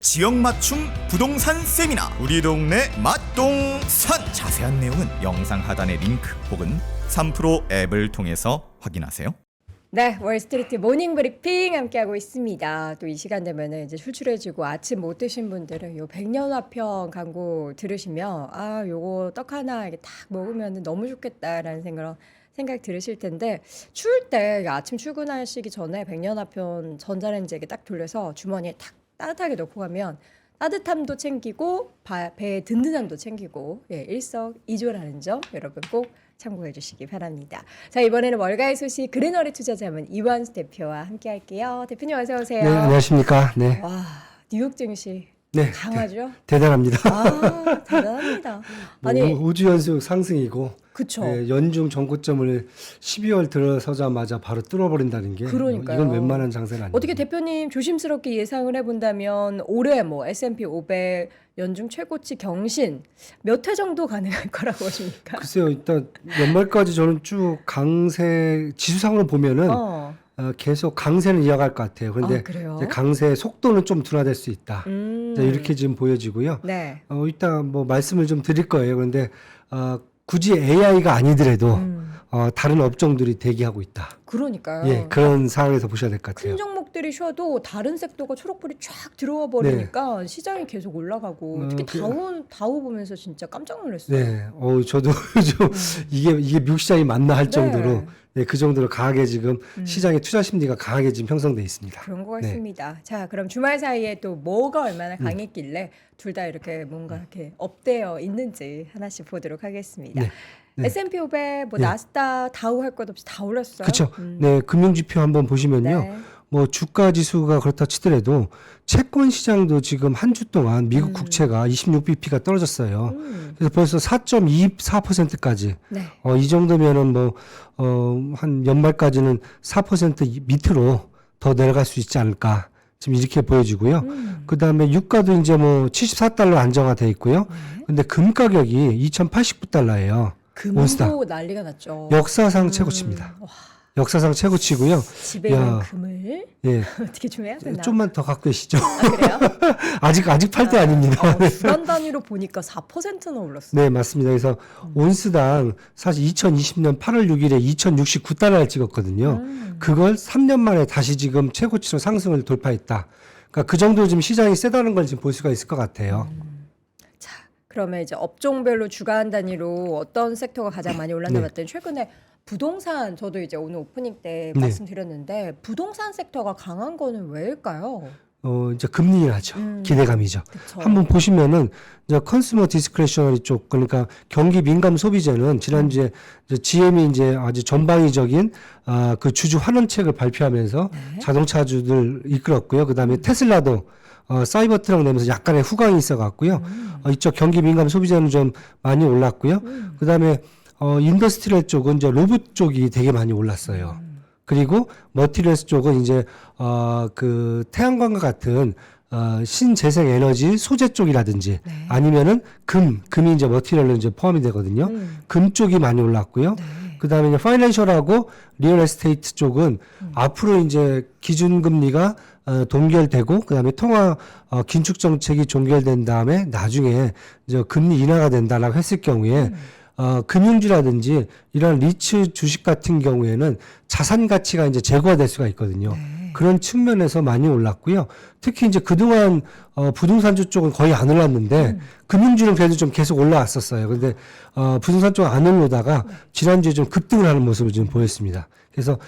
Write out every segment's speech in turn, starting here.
지역 맞춤 부동산 세미나 우리 동네 맛동산 자세한 내용은 영상 하단의 링크 혹은 3프로 앱을 통해서 확인하세요. 네, 월스트리트 모닝 브리핑 함께하고 있습니다. 또 이 시간 되면은 이제 출출해지고 아침 못 드신 분들은 요 백년화평 광고 들으시면 요거 떡 하나 이렇게 딱 먹으면 너무 좋겠다라는 생각 들으실 텐데 추울 때 아침 출근하시기 전에 백년화평 전자레인지에 딱 돌려서 주머니에 탁 따뜻하게 넣고 가면 따뜻함도 챙기고 배의 든든함도 챙기고 일석이조라는 점 여러분 꼭 참고해 주시기 바랍니다. 자, 이번에는 월가의 소식 그린워리 투자자문 이완수 대표와 함께 할게요. 대표님 어서 오세요. 네, 안녕하십니까. 네. 와, 뉴욕 증시 네, 강하죠? 대단합니다. 대단합니다. 뭐 아니, 5주 연속 상승이고 그쵸. 네, 연중 정고점을 12월 들어서자마자 바로 뚫어버린다는 게 그러니까요. 이건 웬만한 장세는 아닙니다. 어떻게 대표님 조심스럽게 예상을 해본다면 올해 뭐 S&P 500 연중 최고치 경신 몇 회 정도 가능할 거라고 보십니까? 글쎄요, 일단 연말까지 저는 쭉 강세 지수상으로 보면은 계속 강세는 이어갈 것 같아요. 그런데 그래요? 이제 강세 속도는 좀 둔화될 수 있다. 네, 이렇게 지금 보여지고요. 네. 이따 뭐 말씀을 좀 드릴 거예요. 그런데 굳이 AI가 아니더라도 다른 업종들이 대기하고 있다. 그러니까요. 예, 그런 상황에서 보셔야 될 것 같아요. 큰 종목들이 쉬어도 다른 섹터가 초록불이 쫙 들어와 버리니까 시장이 계속 올라가고 특히 다우 보면서 진짜 깜짝 놀랐어요. 네, 저도 좀 이게 미국 시장이 맞나 할 정도로 네, 그 정도로 강하게 지금 시장의 투자 심리가 강하게 지금 형성돼 있습니다. 그런 것 같습니다. 자, 그럼 주말 사이에 또 뭐가 얼마나 강했길래 둘 다 이렇게 뭔가 이렇게 업되어 있는지 하나씩 보도록 하겠습니다. 네. S&P 500, 뭐 나스닥, 다우 할 것 없이 다 올랐어요. 그렇죠. 네, 금융지표 한번 보시면요. 네. 뭐 주가 지수가 그렇다 치더라도 채권 시장도 지금 한 주 동안 미국 국채가 26bp가 떨어졌어요. 그래서 벌써 4.24%까지. 네. 이 정도면은 한 연말까지는 4% 밑으로 더 내려갈 수 있지 않을까. 지금 이렇게 보여지고요. 그 다음에 유가도 이제 뭐 74달러 안정화돼 있고요. 근데 금 가격이 2,089달러예요. 금도 난리가 났죠. 역사상 최고치입니다. 역사상 최고치고요. 집에 있는 금을 어떻게 좀 해야 되나? 좀만 더 갖고 계시죠. 그래요? 아직 팔 때 아닙니다. 주간 단위로 보니까 4%나 올랐어요. 네, 맞습니다. 그래서 온스당 사실 2020년 8월 6일에 2,069달러를 찍었거든요. 그걸 3년 만에 다시 지금 최고치로 상승을 돌파했다. 그러니까 그 정도로 지금 시장이 세다는 걸 지금 볼 수가 있을 것 같아요. 자, 그러면 이제 업종별로 주간 단위로 어떤 섹터가 가장 많이 올랐나 봤더니 최근에 부동산 저도 이제 오늘 오프닝 때 말씀드렸는데 부동산 섹터가 강한 거는 왜일까요? 이제 금리 인하죠. 기대감이죠. 그쵸. 한번 보시면은 이제 컨슈머 디스크레셔너리 쪽 그러니까 경기 민감 소비재는 지난주에 이제 GM이 이제 아주 전방위적인 그 주주 환원책을 발표하면서 자동차주들 이끌었고요. 그다음에 테슬라도 사이버 트럭 내면서 약간의 후광이 있어 갖고요. 이쪽 경기 민감 소비재는 좀 많이 올랐고요. 그다음에 인더스트리얼 쪽은 이제 로봇 쪽이 되게 많이 올랐어요. 그리고 머티리얼스 쪽은 이제 그 태양광과 같은 신재생 에너지 소재 쪽이라든지 아니면은 금이 이제 머티리얼로 이제 포함이 되거든요. 금 쪽이 많이 올랐고요. 그다음에 이제 파이낸셜하고 리얼 에스테이트 쪽은 앞으로 이제 기준금리가 동결되고 그다음에 통화 긴축 정책이 종결된 다음에 나중에 이제 금리 인하가 된다라고 했을 경우에 금융주라든지 이런 리츠 주식 같은 경우에는 자산 가치가 이제 제고화될 수가 있거든요. 그런 측면에서 많이 올랐고요. 특히 이제 그동안 부동산주 쪽은 거의 안 올랐는데 금융주는 그래도 좀 계속 올라왔었어요. 근데 부동산 쪽은 안 올라오다가 지난주에 좀 급등을 하는 모습을 좀 보였습니다. 그래서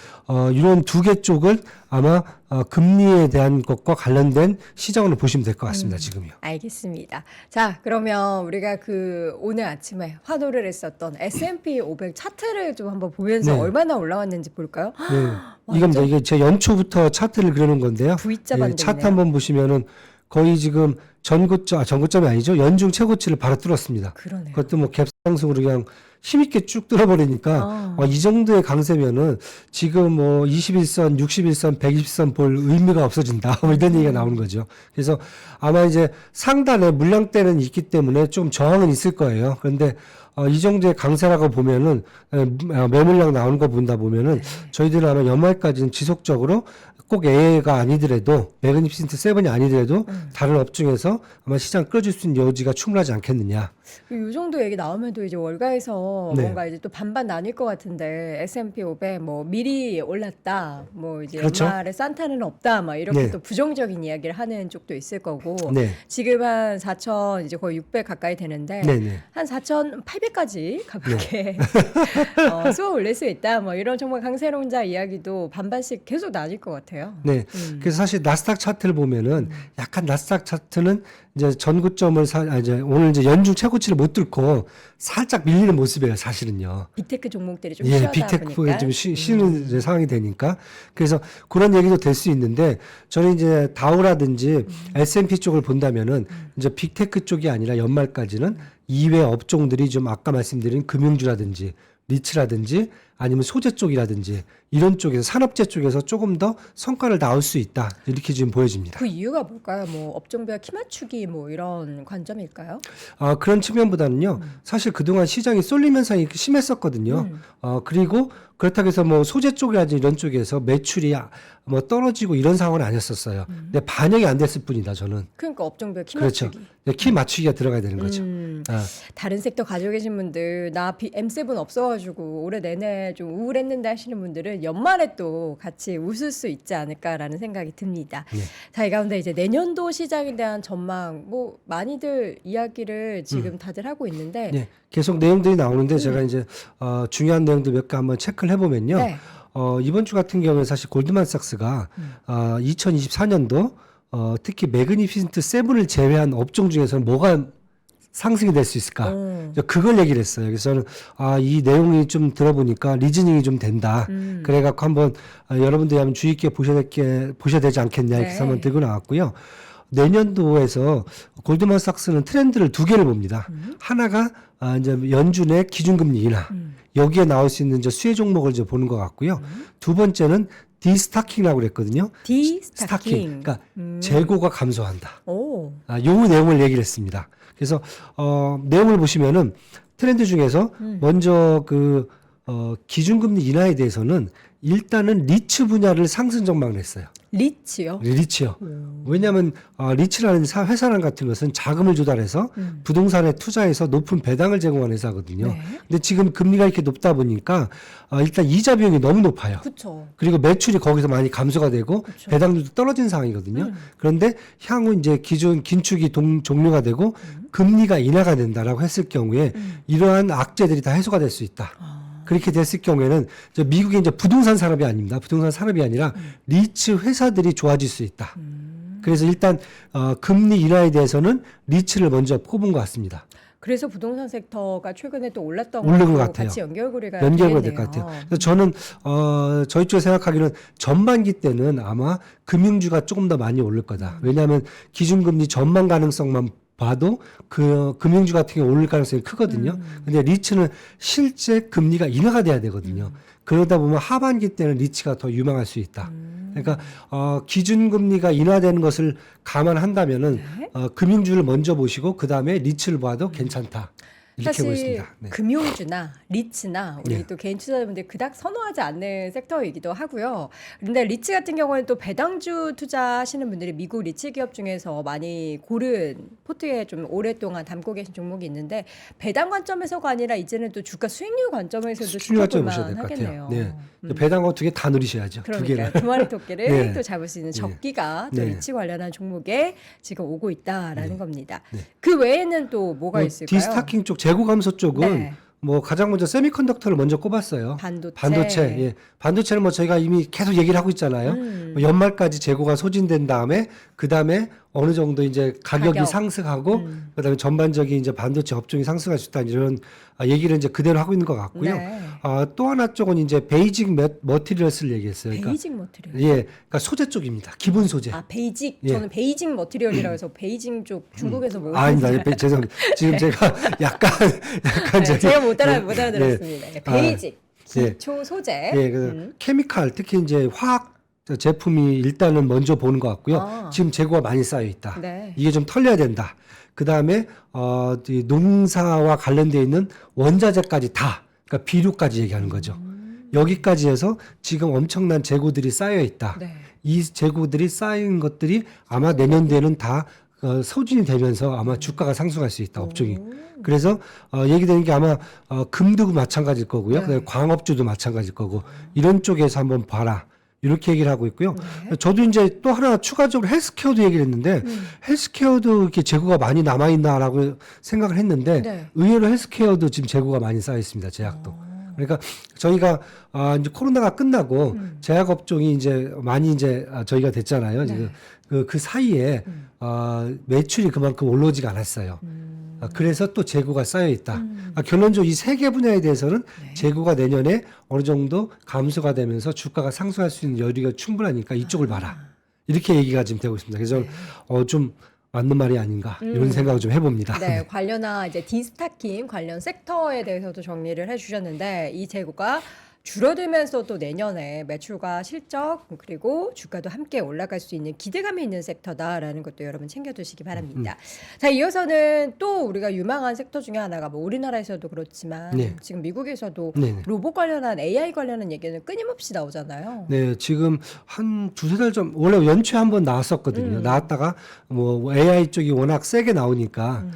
이런 두 개 쪽을 아마 금리에 대한 것과 관련된 시장으로 보시면 될 것 같습니다. 지금요. 알겠습니다. 자, 그러면 우리가 그 오늘 아침에 화두를 했었던 S&P 500 차트를 좀 한번 보면서 얼마나 올라왔는지 볼까요? 네. 이겁니다. 이게 제 연초부터 차트를 그려놓은 건데요. V자 반대네요. 차트 한번 보시면은 거의 지금 전고점이 아니죠. 연중 최고치를 바로 뚫었습니다. 그러네요. 그것도 뭐 갭상승으로 그냥 힘있게 쭉 뚫어버리니까 이 정도의 강세면은 지금 뭐 21선, 61선, 120선 볼 의미가 없어진다. 뭐 이런 얘기가 나오는 거죠. 그래서 아마 이제 상단에 물량대는 있기 때문에 좀 저항은 있을 거예요. 그런데 이 정도의 강세라고 보면은 매물량 나오는 거 본다 보면은 저희들은 아마 연말까지는 지속적으로 꼭 AI가 아니더라도 매그니피센트 세븐이 아니더라도 다른 업종에서 아마 시장 끌어줄 수 있는 여지가 충분하지 않겠느냐. 이 정도 얘기 나오면 또 이제 월가에서 네. 뭔가 이제 또 반반 나뉠 것 같은데 S&P 500 뭐 미리 올랐다, 뭐 이제 그렇죠. 연말에 산타는 없다, 막 이렇게 네. 또 부정적인 이야기를 하는 쪽도 있을 거고 네. 지금 한 4천 이제 거의 600 가까이 되는데 네네. 한 4,800까지 가볍게 쏘아 올릴 수 있다, 뭐 이런 정말 강세론자 이야기도 반반씩 계속 나뉠 것 같아요. 네. 그래서 사실 나스닥 차트를 보면은 약간 나스닥 차트는 이제 전고점을 이제 오늘 이제 연중 최고치를 못 뚫고 살짝 밀리는 모습이에요, 사실은요. 빅테크 종목들이 좀 예, 쉬어다 빅테크에 보니까 좀 쉬는 이제 상황이 되니까. 그래서 그런 얘기도 될 수 있는데 저는 이제 다우라든지 S&P 쪽을 본다면은 이제 빅테크 쪽이 아니라 연말까지는 이외 업종들이 좀 아까 말씀드린 금융주라든지 리츠라든지 아니면 소재 쪽이라든지 이런 쪽에서 산업재 쪽에서 조금 더 성과를 낳을 수 있다. 이렇게 지금 보여집니다. 그 이유가 뭘까요? 뭐 업종별 키 맞추기 뭐 이런 관점일까요? 그런 측면보다는요. 사실 그동안 시장이 쏠림 현상이 심했었거든요. 그리고 그렇다고 해서 뭐 소재 쪽이라든지 이런 쪽에서 매출이 뭐 떨어지고 이런 상황은 아니었었어요. 근데 반영이 안 됐을 뿐이다, 저는. 그러니까 업종별 키 그렇죠. 맞추기. 키 맞추기가 들어가야 되는 거죠. 다른 섹터 가지고 계신 분들 나 M7 없어가지고 올해 내내 좀 우울했는데 하시는 분들은 연말에 또 같이 웃을 수 있지 않을까라는 생각이 듭니다. 네. 자, 이 가운데 이제 내년도 시장에 대한 전망 뭐 많이들 이야기를 지금 다들 하고 있는데 네. 계속 내용들이 나오는데 제가 이제 중요한 내용들 몇 개 한번 체크를 해보면요. 네. 이번 주 같은 경우에 사실 골드만삭스가 2024년도 특히 매그니피센트 세븐을 제외한 업종 중에서는 뭐가 상승이 될 수 있을까? 그걸 얘기를 했어요. 그래서 저는 이 내용이 좀 들어보니까 리즈닝이 좀 된다. 그래갖고 한번 여러분들이 한번 주의 있게 보셔야 되지 않겠냐 이렇게 해서 네. 한번 들고 나왔고요. 내년도에서 골드만삭스는 트렌드를 두 개를 봅니다. 하나가 이제 연준의 기준금리 인하 여기에 나올 수 있는 이제 수혜 종목을 이제 보는 것 같고요. 두 번째는 디스타킹이라고 그랬거든요. 디스타킹. 그러니까 재고가 감소한다. 오. 요 내용을 얘기를 했습니다. 그래서 내용을 보시면은 트렌드 중에서 먼저 그 기준금리 인하에 대해서는 일단은 리츠 분야를 상승 전망을 했어요. 리츠요? 리츠요. 왜냐하면 리츠라는 회사랑 같은 것은 자금을 조달해서 부동산에 투자해서 높은 배당을 제공하는 회사거든요. 네. 근데 지금 금리가 이렇게 높다 보니까 일단 이자 비용이 너무 높아요. 그렇죠. 그리고 매출이 거기서 많이 감소가 되고 그쵸. 배당률도 떨어진 상황이거든요. 그런데 향후 이제 기존 긴축이 종료가 되고 금리가 인하가 된다라고 했을 경우에 이러한 악재들이 다 해소가 될 수 있다. 그렇게 됐을 경우에는 미국의 이제 부동산 산업이 아닙니다. 부동산 산업이 아니라 리츠 회사들이 좋아질 수 있다. 그래서 일단 금리 인하에 대해서는 리츠를 먼저 꼽은 것 같습니다. 그래서 부동산 섹터가 최근에 또 올랐던 오른 것 거고 같아요. 같이 연결고리가 연결고리가 될 되겠네요. 것 같아요. 그래서 저는 저희 쪽에 생각하기는 전반기 때는 아마 금융주가 조금 더 많이 오를 거다. 왜냐하면 기준금리 전망 가능성만 봐도 그 금융주 같은 경우 오를 가능성이 크거든요. 근데 리츠는 실제 금리가 인하가 돼야 되거든요. 그러다 보면 하반기 때는 리츠가 더 유망할 수 있다. 그러니까 기준금리가 인하되는 것을 감안한다면은 금융주를 먼저 보시고 그 다음에 리츠를 봐도 괜찮다. 이렇게 사실 보겠습니다. 네. 금융주나 리츠나 우리 네. 또 개인 투자자분들 그닥 선호하지 않는 섹터이기도 하고요. 그런데 리츠 같은 경우는 또 배당주 투자하시는 분들이 미국 리츠 기업 중에서 많이 고른 포트에 좀 오랫동안 담고 계신 종목이 있는데 배당 관점에서가 아니라 이제는 또 주가 수익률 관점에서도 수익률 관점을 지켜볼 보셔야 될 것 만하겠네요. 같아요. 네. 배당과 두 개 다 누리셔야죠. 두 그러니까 개를. 두 마리 토끼를 네. 또 잡을 수 있는 네. 적기가 또 네. 리츠 관련한 종목에 지금 오고 있다라는 겁니다. 그 외에는 또 뭐가 있을까요? 디스타킹 쪽 재고 감소 쪽은 네. 뭐 가장 먼저 세미컨덕터를 먼저 꼽았어요. 반도체. 예. 반도체는 뭐 저희가 이미 계속 얘기를 하고 있잖아요. 뭐 연말까지 재고가 소진된 다음에 그 다음에 어느 정도 이제 가격이 가격. 상승하고 그다음에 전반적인 이제 반도체 업종이 상승할 수 있다 이런 얘기를 이제 그대로 하고 있는 것 같고요. 네. 또 하나 쪽은 이제 베이직 머티리얼스를 얘기했어요. 그러니까 베이직 머티리얼. 예, 그러니까 소재 쪽입니다. 기본 소재. 베이직. 예. 저는 베이직 머티리얼이라고 해서 베이징 쪽 중국에서 뭐 아닙니다. 죄송합니다. 지금 제가 약간 네, 제가 못 알아들었습니다. 예. 베이직. 예. 기초 소재. 예, 그 케미칼 특히 이제 화학 제품이 일단은 먼저 보는 것 같고요. 아. 지금 재고가 많이 쌓여 있다. 네. 이게 좀 털려야 된다. 그 다음에 이 농사와 관련되어 있는 원자재까지 다, 그러니까 비료까지 얘기하는 거죠. 여기까지 해서 지금 엄청난 재고들이 쌓여 있다. 네. 이 재고들이 쌓인 것들이 아마 내년도에는 다 소진이 되면서 아마 주가가 상승할 수 있다. 업종이. 그래서 얘기되는 게 아마 금도 마찬가지일 거고요. 네. 그다음에 광업주도 마찬가지일 거고 이런 쪽에서 한번 봐라. 이렇게 얘기를 하고 있고요. 저도 이제 또 하나 추가적으로 헬스케어도 얘기를 했는데 헬스케어도 이렇게 재고가 많이 남아 있나라고 생각을 했는데 네. 의외로 헬스케어도 지금 재고가 많이 쌓여 있습니다. 제약도. 그러니까 저희가 이제 코로나가 끝나고 제약 업종이 이제 많이 이제 저희가 됐잖아요. 지금 그 사이에 매출이 그만큼 올라오지가 않았어요. 그래서 또 재고가 쌓여 있다. 결론적으로 이 세 개 분야에 대해서는 재고가 내년에 어느 정도 감소가 되면서 주가가 상승할 수 있는 여유가 충분하니까 이쪽을 봐라. 이렇게 얘기가 지금 되고 있습니다. 그래서 좀 맞는 말이 아닌가 이런 생각을 좀 해봅니다. 네, 관련한 이제 디스타킹 관련 섹터에 대해서도 정리를 해주셨는데 이 재고가 줄어들면서도 내년에 매출과 실적 그리고 주가도 함께 올라갈 수 있는 기대감이 있는 섹터다라는 것도 여러분 챙겨두시기 바랍니다. 자, 이어서는 또 우리가 유망한 섹터 중에 하나가 뭐 우리나라에서도 그렇지만 네. 지금 미국에서도 네네. 로봇 관련한 AI 관련한 얘기는 끊임없이 나오잖아요. 네, 지금 한 두세 달 전, 원래 연초에 한번 나왔었거든요. 나왔다가 뭐 AI 쪽이 워낙 세게 나오니까,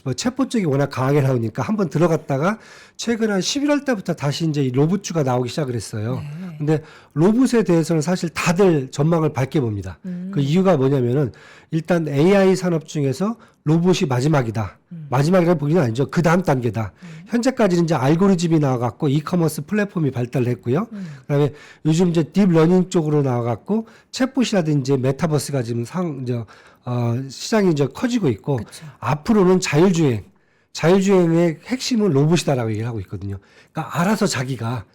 뭐 챗봇 쪽이 워낙 강하게 나오니까 한번 들어갔다가 최근 한 11월 달부터 다시 이제 이 로봇주가 나오기 시작을 했어요. 근데 로봇에 대해서는 사실 다들 전망을 밝게 봅니다. 그 이유가 뭐냐면은 일단 AI 산업 중에서 로봇이 마지막이다. 마지막이라고 보기는 아니죠. 그 다음 단계다. 현재까지는 이제 알고리즘이 나와갖고 이커머스 플랫폼이 발달을 했고요. 그다음에 요즘 이제 딥러닝 쪽으로 나와갖고 챗봇이라든지 메타버스가 지금 시장이 이제 커지고 있고 앞으로는 자율주행의 핵심은 로봇이다라고 얘기를 하고 있거든요. 그러니까 알아서 자기가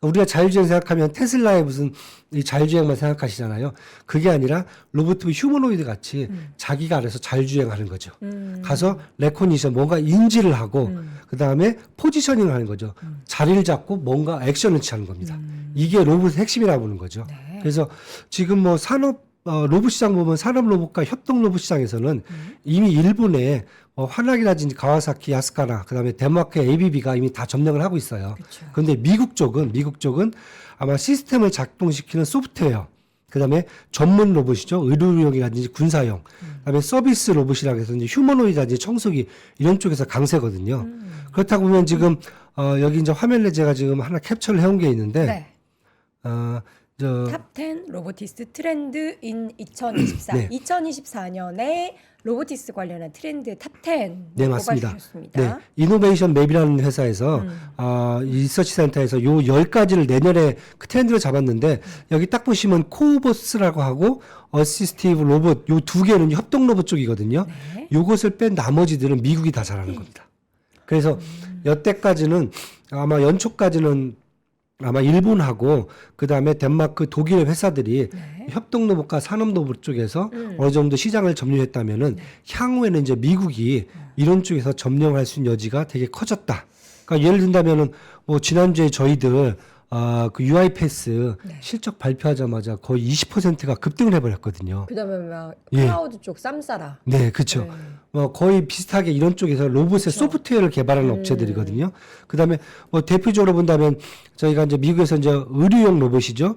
우리가 자율주행 생각하면 테슬라의 무슨 이 자율주행만 생각하시잖아요. 그게 아니라 로봇 휴머노이드 같이 자기가 알아서 자율주행하는 거죠. 가서 레코니션 뭔가 인지를 하고 그 다음에 포지셔닝을 하는 거죠. 자리를 잡고 뭔가 액션을 취하는 겁니다. 이게 로봇의 핵심이라고 보는 거죠. 네. 그래서 지금 뭐 로봇 시장 보면 산업 로봇과 협동 로봇 시장에서는 이미 일본에 화나기라든지 가와사키, 야스카나, 그다음에 덴마크의 ABB가 이미 다 점령을 하고 있어요. 그런데 미국 쪽은 아마 시스템을 작동시키는 소프트웨어, 그다음에 전문 로봇이죠. 의료용이라든지 군사용, 그다음에 서비스 로봇이라고 해서 이제 휴머노이드라든지 청소기 이런 쪽에서 강세거든요. 그렇다고 보면 지금 여기 이제 화면에 제가 지금 하나 캡처를 해온 게 있는데 네. 탑10 로보티스 트렌드 인 2024. 네. 2024년에 로보티스 관련한 트렌드 탑10 네, 맞습니다. 뽑아주셨습니다. 네, 이노베이션 맵이라는 회사에서 리서치 센터에서 요 10가지를 내년에 그 트렌드를 잡았는데 여기 딱 보시면 코보스라고 하고 어시스티브 로봇 요 두 개는 협동 로봇 쪽이거든요. 네. 요것을 뺀 나머지들은 미국이 다 잘하는 겁니다. 그래서 여태까지는 아마 연초까지는 아마 일본하고 그다음에 덴마크, 독일의 회사들이 협동 로봇과 산업 로봇 쪽에서 어느 정도 시장을 점유했다면은 향후에는 이제 미국이 이런 쪽에서 점령할 수 있는 여지가 되게 커졌다. 그러니까 예를 든다면은 뭐 지난주에 저희들 그 UiPath 실적 발표하자마자 거의 20%가 급등을 해버렸거든요. 그다음에 막 예. 클라우드 쪽 쌈싸라. 네, 그렇죠. 네. 거의 비슷하게 이런 쪽에서 로봇의 소프트웨어를 개발하는 업체들이거든요. 그다음에 대표적으로 본다면 저희가 이제 미국에서 이제 의료용 로봇이죠.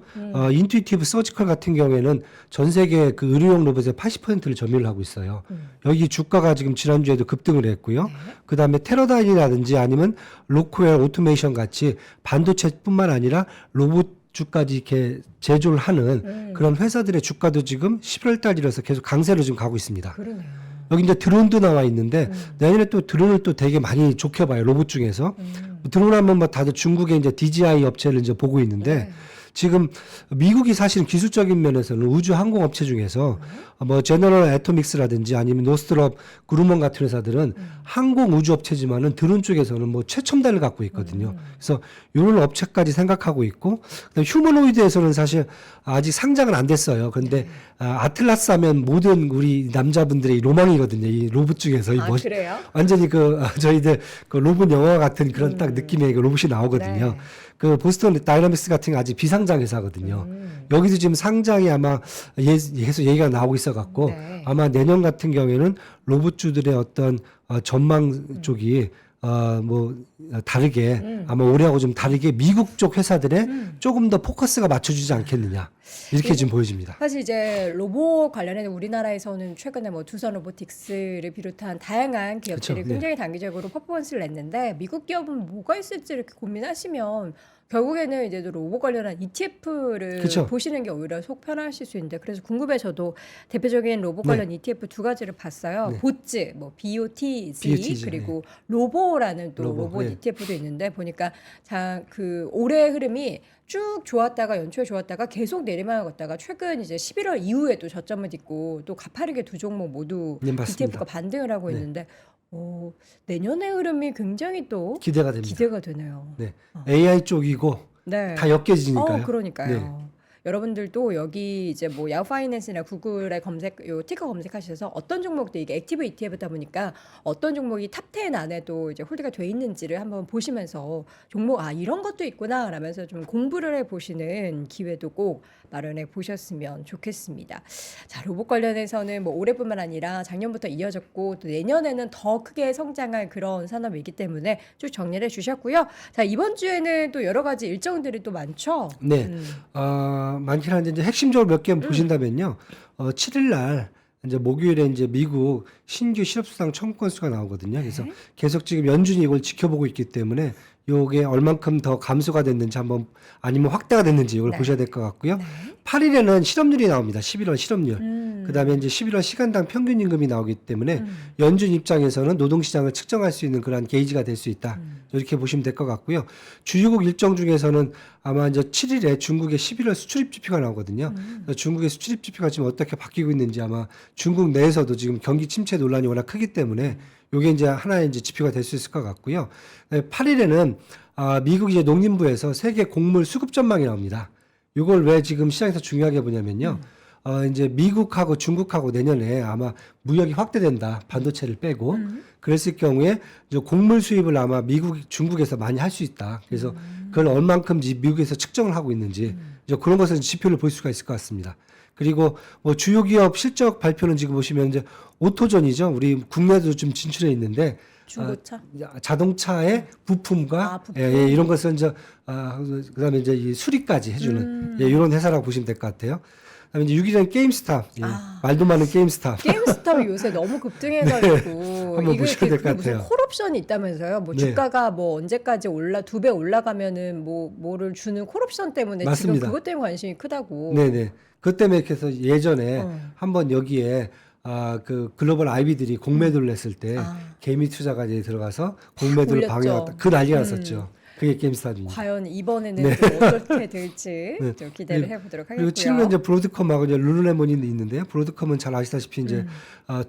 인투이티브 서지컬 같은 경우에는 전 세계 그 의료용 로봇의 80%를 점유를 하고 있어요. 여기 주가가 지금 지난주에도 급등을 했고요. 그다음에 테러다인이라든지 아니면 로크웰 오토메이션 같이 반도체뿐만 아니라 로봇 주까지 이렇게 제조를 하는 그런 회사들의 주가도 지금 11월 달이라서 계속 강세로 지금 가고 있습니다. 그러네요. 여기 이제 드론도 나와 있는데 내년에 또 드론을 또 되게 많이 좋게 봐요. 로봇 중에서. 드론 하면 뭐 다들 중국의 이제 DJI 업체를 이제 보고 있는데 지금 미국이 사실 기술적인 면에서는 우주 항공 업체 중에서 뭐 제너럴 애토믹스라든지 아니면 노스트럽 그루먼 같은 회사들은 항공 우주 업체지만은 드론 쪽에서는 뭐 최첨단을 갖고 있거든요. 그래서 이런 업체까지 생각하고 있고 휴머노이드에서는 사실 아직 상장은 안 됐어요. 그런데 아틀라스 하면 모든 우리 남자분들의 로망이거든요. 이 로봇 중에서 그래요? 완전히 저희들 그 로봇 영화 같은 그런 딱 느낌의 그 로봇이 나오거든요. 네. 그 보스턴 다이나믹스 같은 게 아직 비상장 회사거든요. 여기도 지금 상장이 아마 계속 얘기가 나오고 있어갖고 네. 아마 내년 같은 경우에는 로봇주들의 어떤 전망 쪽이 뭐 다르게 아마 올해하고 좀 다르게 미국 쪽 회사들에 조금 더 포커스가 맞춰주지 않겠느냐 이렇게 지금 보여집니다. 사실 이제 로봇 관련해서 우리나라에서는 최근에 뭐 두산 로보틱스를 비롯한 다양한 기업들이 그쵸, 네. 굉장히 단기적으로 퍼포먼스를 냈는데 미국 기업은 뭐가 있을지 이렇게 고민하시면 결국에는 이제 로봇 관련한 ETF를 그쵸. 보시는 게 오히려 속 편하실 수 있는데 그래서 궁금해서도 대표적인 로봇 관련 ETF 두 가지를 봤어요. 네. 보츠, 뭐 BOTZ BOTZ, 그리고 로보라는 또 로봇 네. ETF도 있는데 보니까 그 올해 흐름이 쭉 좋았다가 연초에 좋았다가 계속 내리막을 걷다가 최근 이제 11월 이후에 또 저점을 딛고 또 가파르게 두 종목 모두 네, 맞습니다. ETF가 반등을 하고 네. 있는데 내년의 흐름이 굉장히 또 기대가 됩니다. 기대가 되네요. 네. AI 쪽이고 네. 다 엮여지니까요. 그러니까요. 네. 여러분들도 여기 이제 뭐 야후 파이낸스나 구글에 요 티커 검색하셔서 어떤 종목도 이게 액티브 ETF다 보니까 어떤 종목이 탑 10 안에도 이제 홀드가 돼 있는지를 한번 보시면서 종목 이런 것도 있구나 라면서 좀 공부를 해 보시는 기회도 꼭 마련해 보셨으면 좋겠습니다. 자, 로봇 관련해서는 뭐 올해뿐만 아니라 작년부터 이어졌고 또 내년에는 더 크게 성장할 그런 산업이기 때문에 쭉 정리를 해 주셨고요. 자, 이번 주에는 또 여러 가지 일정들이 또 많죠. 네. 많긴 한데 이제 핵심적으로 몇 개 보신다면요. 7일 날 이제 목요일에 이제 미국 신규 실업수당 청구 건수가 나오거든요. 그래서 계속 지금 연준이 이걸 지켜보고 있기 때문에 요게 얼만큼 더 감소가 됐는지 한번 아니면 확대가 됐는지 이걸 네. 보셔야 될 것 같고요. 네. 8일에는 실업률이 나옵니다. 11월 실업률. 그다음에 이제 11월 시간당 평균 임금이 나오기 때문에 연준 입장에서는 노동시장을 측정할 수 있는 그런 게이지가 될 수 있다. 이렇게 보시면 될 것 같고요. 주요국 일정 중에서는 아마 이제 7일에 중국의 11월 수출입 지표가 나오거든요. 그래서 중국의 수출입 지표가 지금 어떻게 바뀌고 있는지 아마 중국 내에서도 지금 경기 침체 논란이 워낙 크기 때문에 요게 이제 하나의 이제 지표가 될 수 있을 것 같고요. 8일에는 미국 이제 농림부에서 세계 곡물 수급 전망이 나옵니다. 이걸 왜 지금 시장에서 중요하게 보냐면요. 이제 미국하고 중국하고 내년에 아마 무역이 확대된다. 반도체를 빼고. 그랬을 경우에 이제 곡물 수입을 아마 중국에서 많이 할 수 있다. 그래서 그걸 얼만큼 미국에서 측정을 하고 있는지 이제 그런 것을 지표를 볼 수가 있을 것 같습니다. 그리고 뭐 주요 기업 실적 발표는 지금 보시면 이제 오토존이죠. 우리 국내도 좀 진출해 있는데 중고차. 자동차의 부품과 부품. 예, 이런 것을 이제 그다음에 이제 이 수리까지 해주는 이런 회사라고 보시면 될 것 같아요. 그다음에 이제 6일에는 게임스탑, 말도 많은 게임스탑. 게임스탑이 요새 너무 급등해가지고 한번 보셔야 될것 무슨 같아요. 콜옵션이 있다면서요? 뭐 네. 주가가 뭐 언제까지 2배 올라가면은 뭐를 주는 콜옵션 때문에 맞습니다. 지금 그것 때문에 관심이 크다고. 네네. 그것 때문에 그래서 예전에 한번 여기에 그 글로벌 IB들이 공매도를 냈을 때 개미 투자가 이제 들어가서 공매도를 올렸죠. 방해했다. 그 난리가 났었죠. 그게 게임스탑입니다. 과연 이번에는 또 어떻게 될지 네. 좀 기대를 그리고- 해보도록 그리고 하겠고요. 7일은 이제 브로드컴하고 이제 룰루레몬이 있는데요. 브로드컴은 잘 아시다시피 이제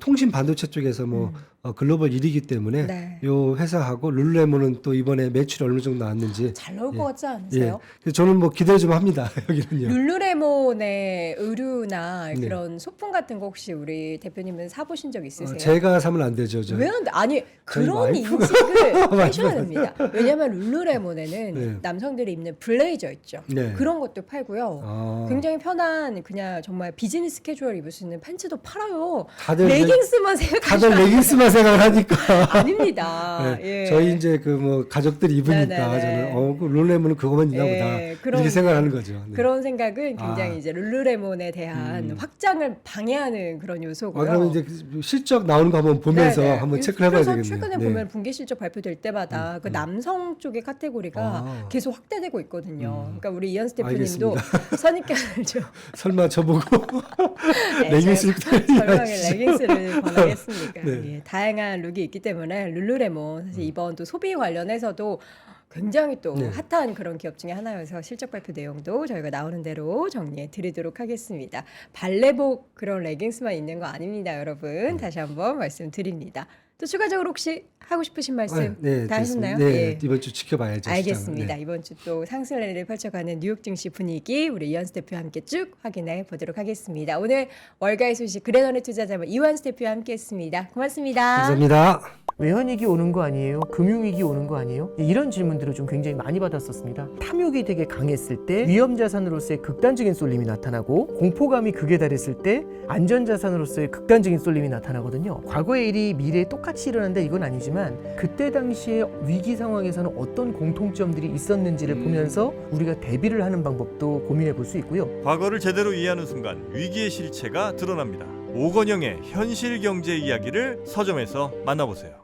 통신 반도체 쪽에서 뭐 글로벌 1위이기 때문에 네. 요 회사하고 룰루레몬은 또 이번에 매출이 어느 정도 나왔는지 잘 나올 예. 것 같지 예. 않으세요? 그래서 저는 뭐 기대를 좀 합니다. 여기는요. 룰루레몬의 의류나 네. 그런 소품 같은 거 혹시 우리 대표님은 사보신 적 있으세요? 제가 사면 안 되죠. 저. 왜 안 돼? 아니 저희 그런 와이프가 인식을 하셔야 됩니다. 왜냐하면 룰루레몬에는 네. 남성들이 입는 블레이저 있죠. 네. 그런 것도 팔고요. 아. 굉장히 편한 그냥 정말 비즈니스 캐주얼 입을 수 있는 팬츠도 팔아요. 다들 레깅스만 다들 생각하시면 레깅스만 생각을 하니까. 아닙니다. 네. 예. 저희 이제 그 뭐 가족들이 입으니까 네네네. 저는 그 룰루레몬은 그거만 있나 예, 보다 그런- 이렇게 생각하는 거죠. 네. 그런 생각은 굉장히 아. 이제 룰루레몬에 대한 확장을 방해하는 그런 요소고요. 그러면 이제 그 실적 나오는 거 한번 보면서 네네. 한번 체크를 해봐야 그래서 되겠네요. 최근에 네. 보면 분기 실적 발표될 때마다 그 남성 쪽의 카테고리가 아. 계속 확대되고 있거든요. 그러니까 우리 이현수 대표님도 알겠습니다. 선입견을 좀 설마 저보고 네, 레깅스 제가 입고 절망의 레깅스를 권하겠습니까? 네. 예, 다양한 룩이 있기 때문에 룰루레몬 사실 이번 또 소비 관련해서도 굉장히 또 네. 핫한 그런 기업 중에 하나여서 실적 발표 내용도 저희가 나오는 대로 정리해 드리도록 하겠습니다. 발레복 그런 레깅스만 있는 거 아닙니다, 여러분. 다시 한번 말씀드립니다. 또 추가적으로 혹시 하고 싶으신 말씀 네, 다 하셨나요? 네, 예. 이번 주 지켜봐야죠. 알겠습니다. 시장. 네. 이번 주 또 상승 랠리를 펼쳐가는 뉴욕 증시 분위기 우리 이완수 대표와 함께 쭉 확인해 보도록 하겠습니다. 오늘 월가의 소식 그레너리 투자자문 이완수 대표와 함께했습니다. 고맙습니다. 감사합니다. 외환위기 오는 거 아니에요? 금융위기 오는 거 아니에요? 이런 질문들을 좀 굉장히 많이 받았었습니다. 탐욕이 되게 강했을 때 위험자산으로서의 극단적인 쏠림이 나타나고 공포감이 극에 달했을 때 안전자산으로서의 극단적인 쏠림이 나타나거든요. 과거의 일이 미래에 똑같이 일어난다 이건 아니지만 그때 당시에 위기 상황에서는 어떤 공통점들이 있었는지를 보면서 우리가 대비를 하는 방법도 고민해 볼 수 있고요. 과거를 제대로 이해하는 순간 위기의 실체가 드러납니다. 오건영의 현실 경제 이야기를 서점에서 만나보세요.